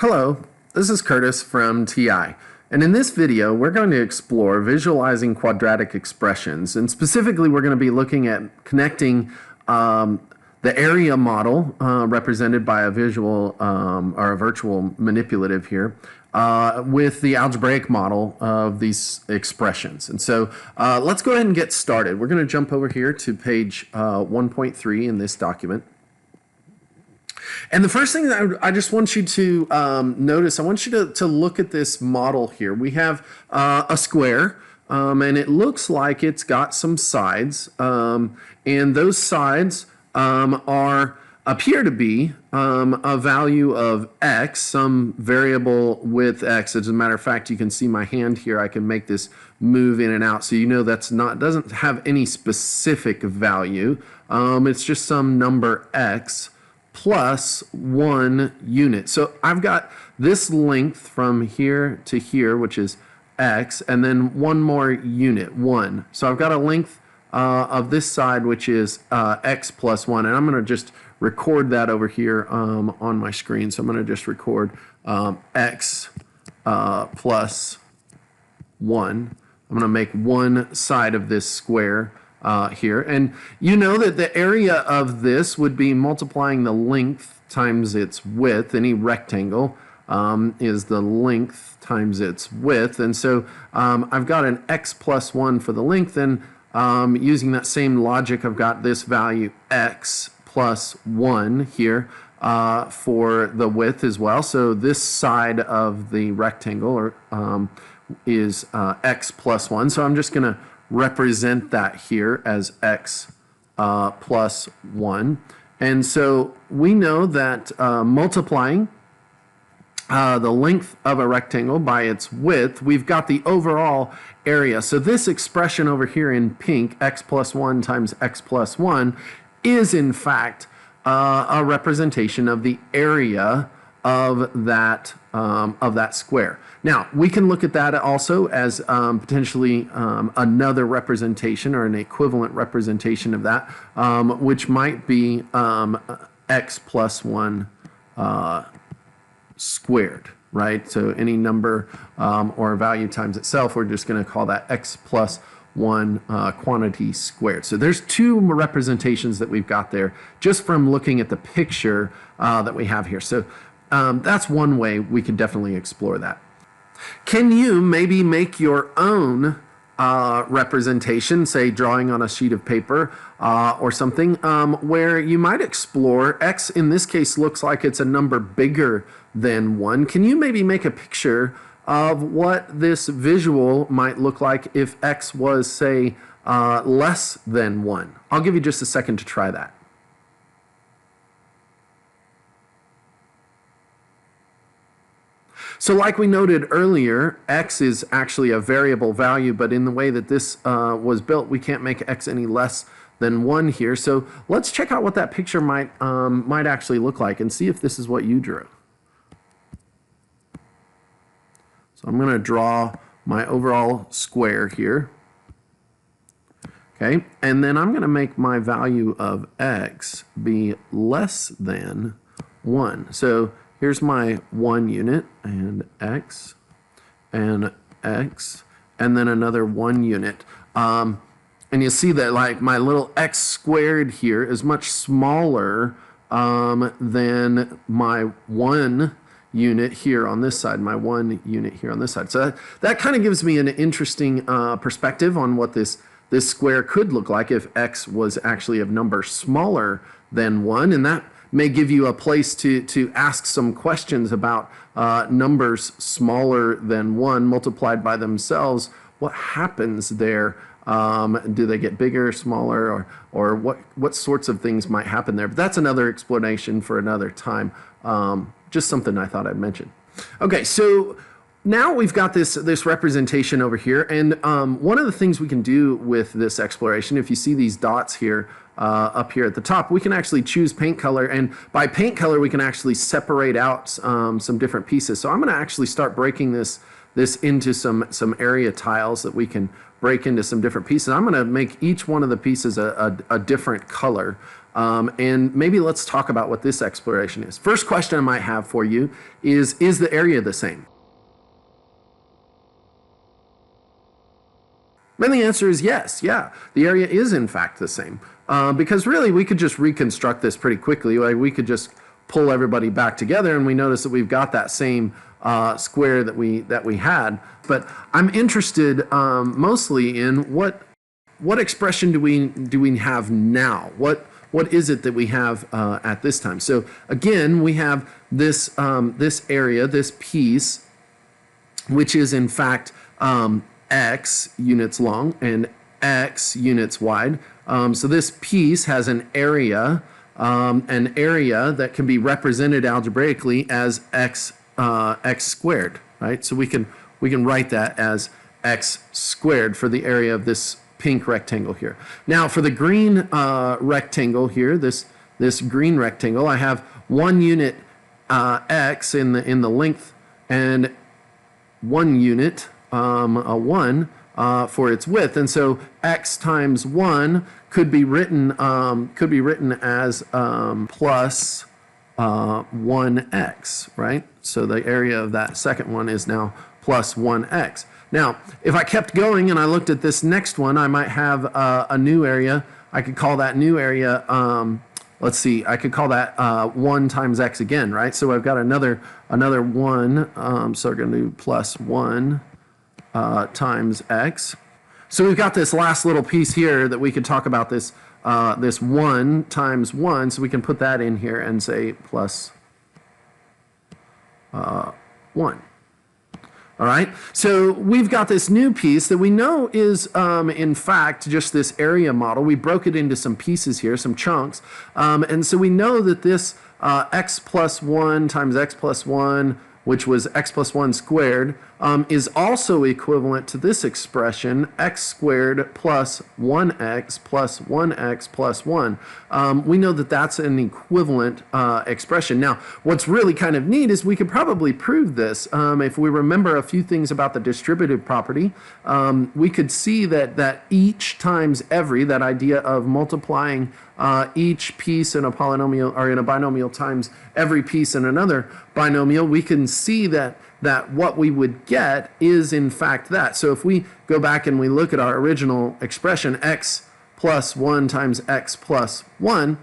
Hello, this is Curtis from TI, and in this video we're going to explore visualizing quadratic expressions, and specifically we're going to be looking at connecting the area model represented by a visual or a virtual manipulative here with the algebraic model of these expressions. And so let's go ahead and get started. We're going to jump over here to page 1.3 in this document. And the first thing that I just want you to notice, I want you to look at this model here. We have a square, and it looks like it's got some sides, and those sides appear to be a value of x, some variable with x. As a matter of fact, you can see my hand here. I can make this move in and out, so you know doesn't have any specific value. It's just some number x plus 1 unit. So I've got this length from here to here, which is x, and then one more unit, 1. So I've got a length of this side, which is x plus 1, and I'm going to just record that over here on my screen. So I'm going to just record x plus 1. I'm going to make one side of this square here, and you know that the area of this would be multiplying the length times its width. Any rectangle is the length times its width, and so I've got an x plus 1 for the length, and using that same logic, I've got this value x plus 1 here for the width as well. So this side of the rectangle is x plus 1. So I'm just going to represent that here as x plus 1. And so we know that multiplying the length of a rectangle by its width, we've got the overall area. So this expression over here in pink, x plus 1 times x plus 1, is in fact a representation of the area of that square. Now, we can look at that also as potentially another representation or an equivalent representation of that, which might be x plus 1 squared, right? So any number or value times itself, we're just going to call that x plus 1 quantity squared. So there's two representations that we've got there just from looking at the picture that we have here. So that's one way we could definitely explore that. Can you maybe make your own representation, say drawing on a sheet of paper or something, where you might explore x, in this case, looks like it's a number bigger than 1. Can you maybe make a picture of what this visual might look like if x was, say, less than 1? I'll give you just a second to try that. So like we noted earlier, x is actually a variable value, but in the way that this was built, we can't make x any less than 1 here. So let's check out what that picture might actually look like and see if this is what you drew. So I'm going to draw my overall square here. Okay, and then I'm going to make my value of x be less than 1. So here's my 1 unit, and x, and then another 1 unit. And you see that like my little x squared here is much smaller than my 1 unit here on this side, my 1 unit here on this side. So that kind of gives me an interesting perspective on what this square could look like if x was actually a number smaller than 1, and that may give you a place to ask some questions about numbers smaller than 1 multiplied by themselves. What happens there? Do they get bigger, smaller, or what sorts of things might happen there? But that's another explanation for another time. Just something I thought I'd mention. Okay, so now we've got this representation over here, and one of the things we can do with this exploration, if you see these dots here up here at the top, we can actually choose paint color, and by paint color we can actually separate out some different pieces. So I'm going to actually start breaking this into some area tiles that we can break into some different pieces. I'm going to make each one of the pieces a different color. And maybe let's talk about what this exploration is. First question I might have for you is the area the same? And the answer is yes, yeah. The area is in fact the same. Because really we could just reconstruct this pretty quickly. Like we could just pull everybody back together and we notice that we've got that same square that we had. But I'm interested mostly in what expression do we have now? What is it that we have at this time? So again, we have this this area, this piece, which is in fact x units long and x units wide. So this piece has an area that can be represented algebraically as x squared, right? So we can write that as x squared for the area of this pink rectangle here. Now for the green rectangle here, this green rectangle, I have 1 unit x in the length and 1 unit a 1 for its width, and so x times 1 could be written as plus 1x, right? So the area of that second one is now plus 1x. Now, if I kept going and I looked at this next one, I might have a new area. I could call that new area, let's see, I could call that 1 times x again, right? So I've got another 1, so we're going to do plus 1 times x. So we've got this last little piece here that we could talk about, this 1 times 1, so we can put that in here and say plus 1. All right, so we've got this new piece that we know is, in fact, just this area model. We broke it into some pieces here, some chunks, and so we know that this x plus 1 times x plus 1, which was x plus 1 squared, is also equivalent to this expression, x squared plus 1x plus 1x plus 1. We know that that's an equivalent expression. Now, what's really kind of neat is we could probably prove this. If we remember a few things about the distributive property, we could see that each times every, that idea of multiplying each piece in a polynomial or in a binomial times every piece in another binomial, we can see that what we would get is in fact that. So if we go back and we look at our original expression, x plus 1 times x plus 1,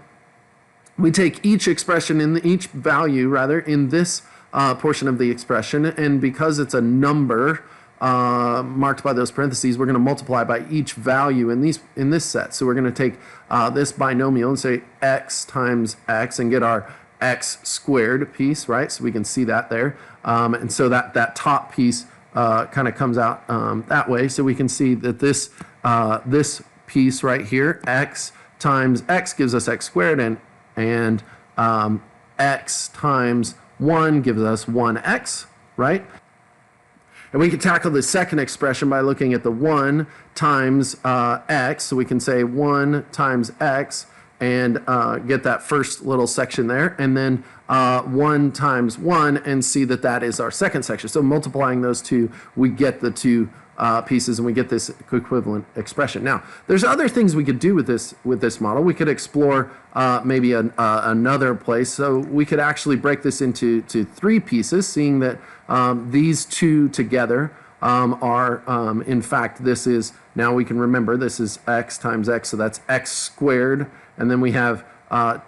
we take each expression each value rather in this portion of the expression, and because it's a number marked by those parentheses, we're going to multiply by each value in this set. So we're going to take this binomial and say x times x and get our x squared piece, right? So we can see that there. And so that top piece kind of comes out that way. So we can see that this piece right here, x times x gives us x squared, and x times 1 gives us 1x, right? And we can tackle the second expression by looking at the 1 times x. So we can say 1 times x and get that first little section there, and then 1 times 1 and see that that is our second section. So multiplying those two, we get the two pieces and we get this equivalent expression. Now, there's other things we could do with this model. We could explore maybe another place. So we could actually break this into 3 pieces, seeing that these two together are, in fact, this is, now we can remember, this is x times x, so that's x squared. And then we have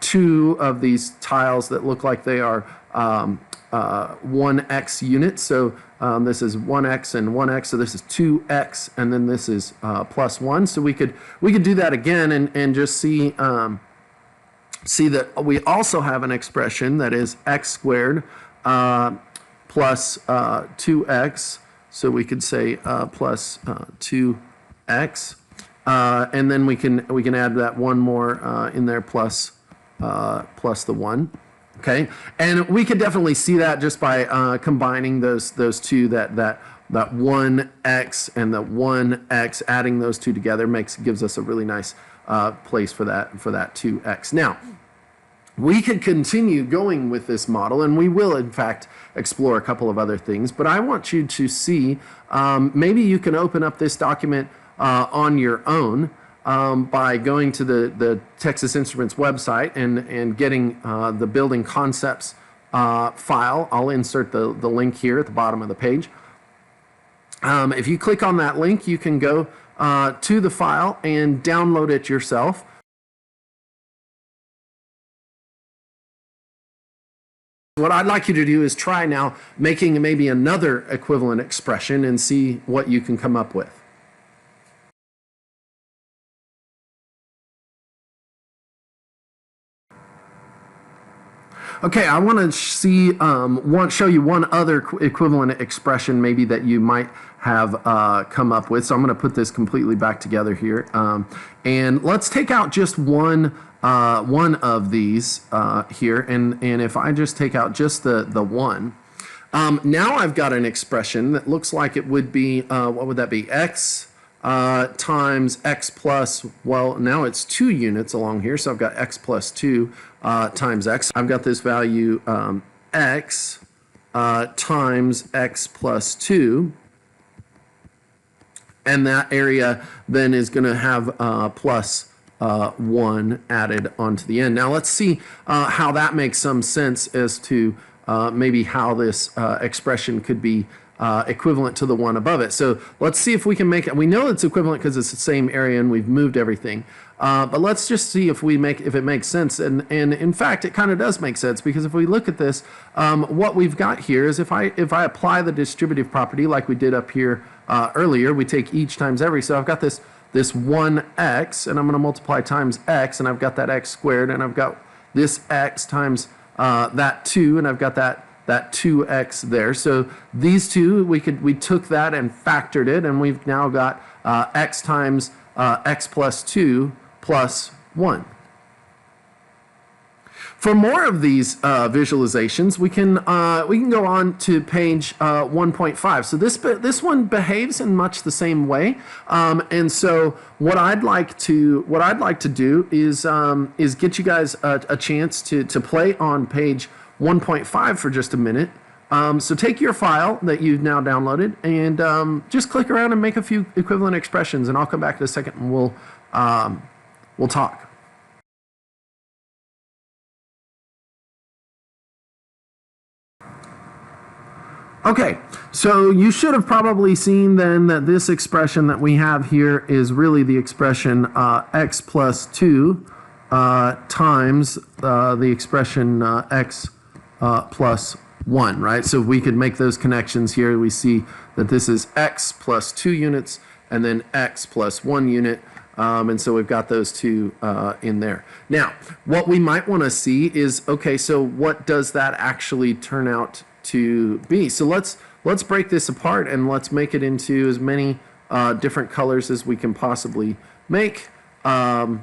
2 of these tiles that look like they are 1x units. So this is 1x and 1x, so this is 2x, and then this is plus 1. So we could do that again and just see that we also have an expression that is x squared plus 2x. So we could say plus 2x. And then we can add that one more in there plus the 1. Okay, and we could definitely see that just by combining those two, that 1x and the 1x, adding those two together gives us a really nice place for that 2x. Now, we could continue going with this model, and we will in fact explore a couple of other things, but I want you to see, maybe you can open up this document on your own by going to the Texas Instruments website and getting the building concepts file. I'll insert the link here at the bottom of the page. If you click on that link, you can go to the file and download it yourself. What I'd like you to do is try now making maybe another equivalent expression and see what you can come up with. Okay, I want to show you one other equivalent expression maybe that you might have come up with. So I'm going to put this completely back together here, and let's take out just one of these here, and if I just take out just the one, now I've got an expression that looks like it would be what would that be? X times x plus, well, now it's 2 units along here, so I've got x plus 2 times x. I've got this value x times x plus 2, and that area then is going to have plus 1 added onto the end. Now let's see how that makes some sense as to maybe how this expression could be equivalent to the one above it. So let's see if we can make it. We know it's equivalent because it's the same area and we've moved everything. But let's just see if it makes sense. And in fact, it kind of does make sense, because if we look at this, what we've got here is if I apply the distributive property like we did up here earlier, we take each times every. So I've got this 1x, and I'm going to multiply times x, and I've got that x squared, and I've got this x times that 2, and I've got that 2x there. So these two, we took that and factored it, and we've now got x times x plus 2 plus 1. For more of these visualizations, we can go on to page 1.5. So this one behaves in much the same way, and so what I'd like to do is get you guys a chance to play on page 1.5 for just a minute. So take your file that you've now downloaded and just click around and make a few equivalent expressions, and I'll come back in a second and we'll talk. Okay, so you should have probably seen then that this expression that we have here is really the expression x plus 2 times the expression x plus 1, right? So if we could make those connections here, we see that this is x plus 2 units and then x plus 1 unit. And so we've got those two in there. Now, what we might want to see is, okay, so what does that actually turn out to be? So let's break this apart and let's make it into as many different colors as we can possibly make. Let's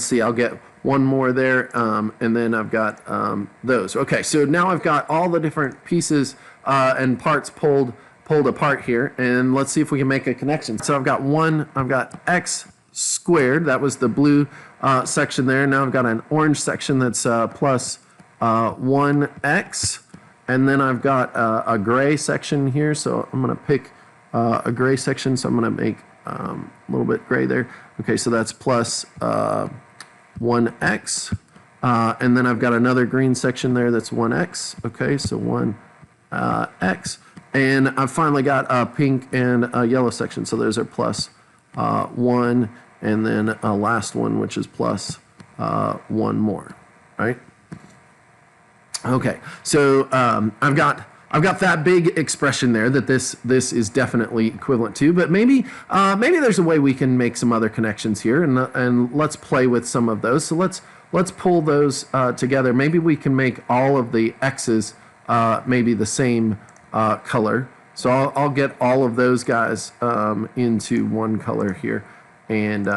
see, I'll get one more there, and then I've got those. Okay, so now I've got all the different pieces and parts pulled apart here, and let's see if we can make a connection. So I've got x squared, that was the blue section there. Now I've got an orange section that's plus 1x, and then I've got a gray section here, so I'm going to pick a gray section, so I'm going to make a little bit gray there. Okay, so that's plus 1x, and then I've got another green section there that's 1x. Okay, so 1x, and I've finally got a pink and a yellow section, so those are plus 1, and then a last one which is plus 1 more, right? Okay, so I've got that big expression there that this is definitely equivalent to, but maybe there's a way we can make some other connections here, and let's play with some of those. So let's pull those together. Maybe we can make all of the x's maybe the same color. So I'll get all of those guys into one color here, and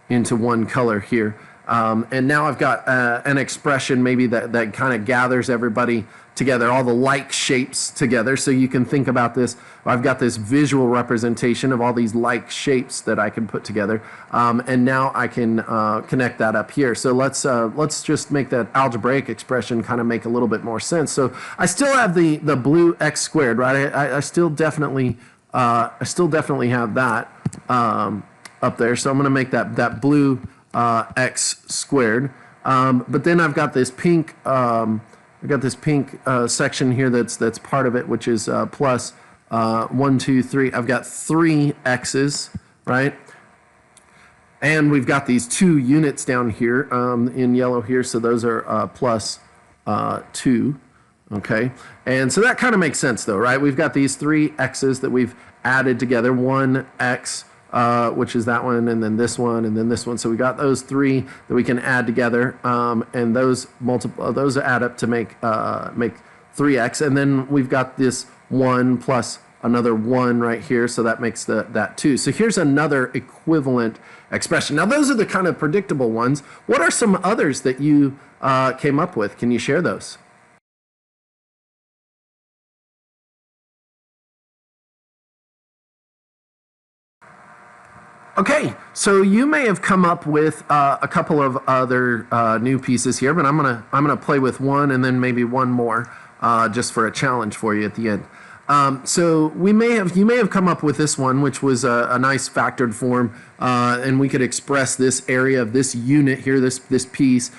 into one color here. And now I've got an expression maybe that kind of gathers everybody together, all the like shapes together. So you can think about this. I've got this visual representation of all these like shapes that I can put together. And now I can connect that up here. So let's just make that algebraic expression kind of make a little bit more sense. So I still have the blue x squared, right? I still definitely I still definitely have that up there. So I'm going to make that blue x squared. But then I've got this pink section here that's part of it, which is plus 1, 2, 3. I've got 3 x's, right? And we've got these 2 units down here in yellow here, so those are plus 2. Okay, and so that kind of makes sense though, right? We've got these 3 x's that we've added together, 1 x, which is that one, and then this one, and then this one. So we got those 3 that we can add together, and those add up to make 3x, and then we've got this 1 plus another 1 right here, so that makes that 2. So here's another equivalent expression. Now those are the kind of predictable ones. What are some others that you came up with? Can you share those? Okay, so you may have come up with a couple of other new pieces here, but I'm gonna play with one and then maybe one more just for a challenge for you at the end. So you may have come up with this one, which was a nice factored form, and we could express this area of this unit here, this piece,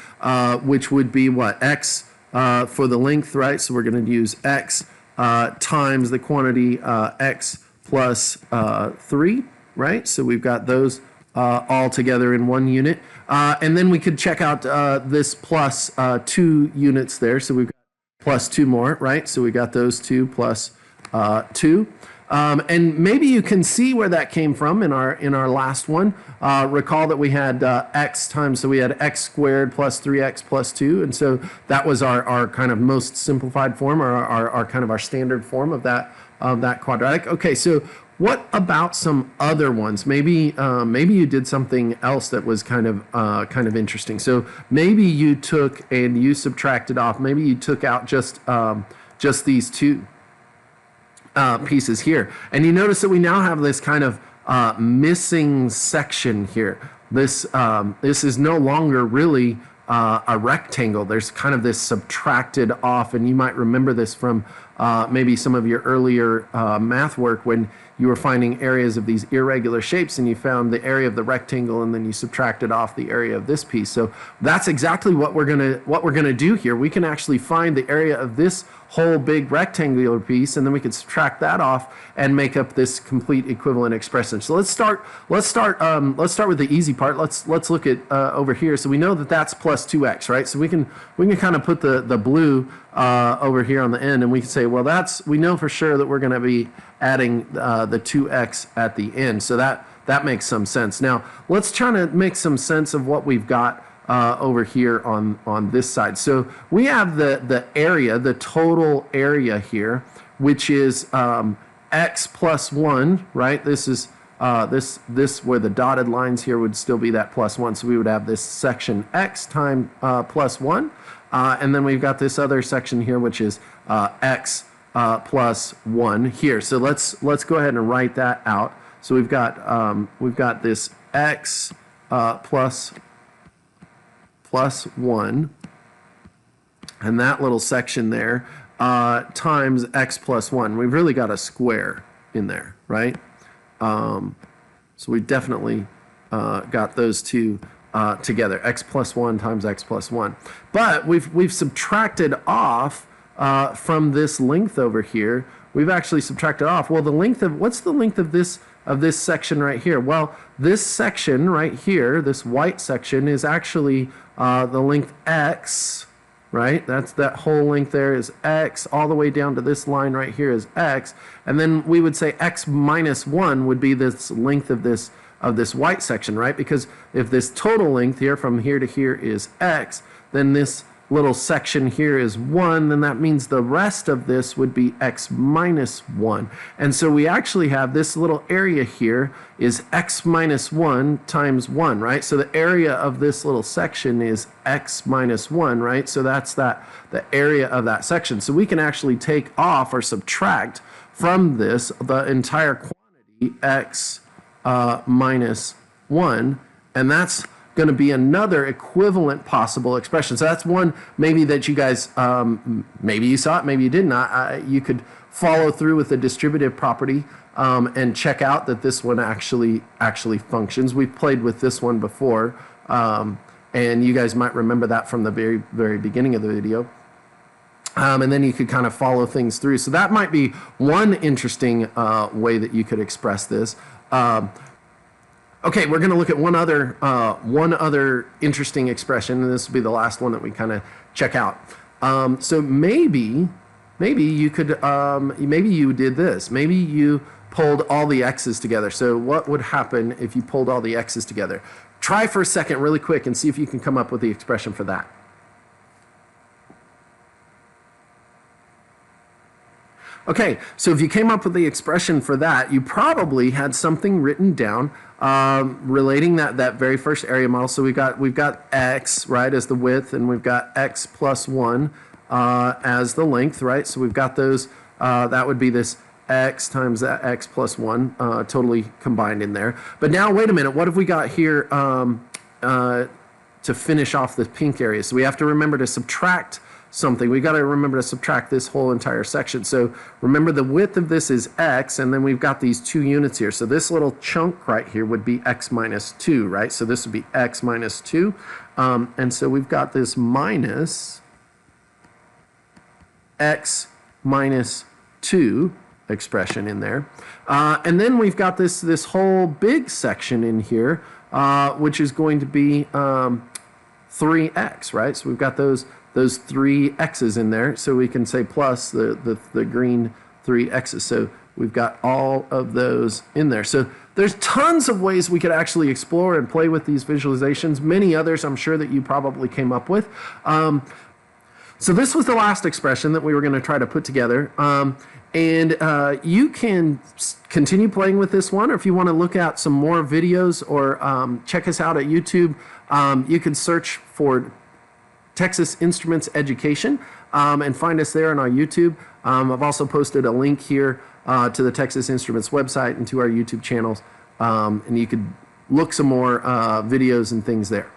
which would be what, x for the length, right? So we're going to use x times the quantity x plus 3. Right, so we've got those all together in one unit, and then we could check out this plus 2 units there. So we've got plus 2 more, right? So we got those 2 plus 2, and maybe you can see where that came from in our last one. Recall that we had x times, so we had x squared plus 3x plus 2, and so that was our kind of most simplified form, or our kind of our standard form of that quadratic. Okay, so what about some other ones? Maybe you did something else that was kind of interesting. So maybe you took and you subtracted off. Maybe you took out just these 2 pieces here, and you notice that we now have this kind of missing section here. This is no longer really a rectangle. There's kind of this subtracted off, and you might remember this from maybe some of your earlier math work when you were finding areas of these irregular shapes, and you found the area of the rectangle, and then you subtracted off the area of this piece. So that's exactly what we're gonna do here. We can actually find the area of this whole big rectangular piece, and then we can subtract that off and make up this complete equivalent expression. So let's start with the easy part. Let's look at over here. So we know that that's plus 2x, right? So we can kind of put the blue over here on the end, and we can say, well, we know for sure that we're going to be adding the 2x at the end. So that makes some sense. Now let's try to make some sense of what we've got over here on this side. So we have the area, the total area here, which is x plus 1, right? This is this where the dotted lines here would still be that plus 1. So we would have this section x times plus 1, and then we've got this other section here, which is x plus 1 here. So let's go ahead and write that out. So we've got this x plus 1, and that little section there times x plus 1. We've really got a square in there, right? So we definitely got those 2 together, x plus 1 times x plus 1. But we've subtracted off from this length over here. We've actually subtracted off. Well, what's the length of this section right here? Well, this section right here, this white section, is actually the length x, right? That whole length there is x, all the way down to this line right here is x, and then we would say x minus 1 would be this length of this white section, right? Because if this total length here from here to here is x, then this little section here is 1, then that means the rest of this would be x minus 1. And so we actually have this little area here is x minus 1 times 1, right? So the area of this little section is x minus 1, right? So that's the area of that section. So we can actually take off or subtract from this the entire quantity x minus 1, and that's going to be another equivalent possible expression. So that's one maybe that you guys, maybe you saw it, maybe you did not. You could follow through with the distributive property and check out that this one actually functions. We've played with this one before, and you guys might remember that from the very beginning of the video. And then you could kind of follow things through. So that might be one interesting way that you could express this. Okay, we're going to look at one other interesting expression, and this will be the last one that we kind of check out. So maybe you could, maybe you did this. Maybe you pulled all the x's together. So what would happen if you pulled all the x's together? Try for a second really quick and see if you can come up with the expression for that. Okay, so if you came up with the expression for that, you probably had something written down relating that very first area model. So we've got x, right, as the width, and we've got x plus 1 as the length, right? So we've got those, that would be this x times that x plus 1 totally combined in there. But now, wait a minute, what have we got here to finish off the pink area? So we have to remember to subtract something. We got to remember to subtract this whole entire section. So remember, the width of this is x, and then we've got these 2 units here. So this little chunk right here would be x minus 2, right? So this would be x minus 2. And so we've got this minus x minus 2 expression in there. And then we've got this whole big section in here, which is going to be 3x, right? So we've got those 3 x's in there, so we can say plus the green 3 x's. So we've got all of those in there. So there's tons of ways we could actually explore and play with these visualizations. Many others I'm sure that you probably came up with. So this was the last expression that we were going to try to put together. And you can continue playing with this one, or if you want to look at some more videos or check us out at YouTube, you can search for Texas Instruments Education and find us there on our YouTube. I've also posted a link here to the Texas Instruments website and to our YouTube channels, and you could look some more videos and things there.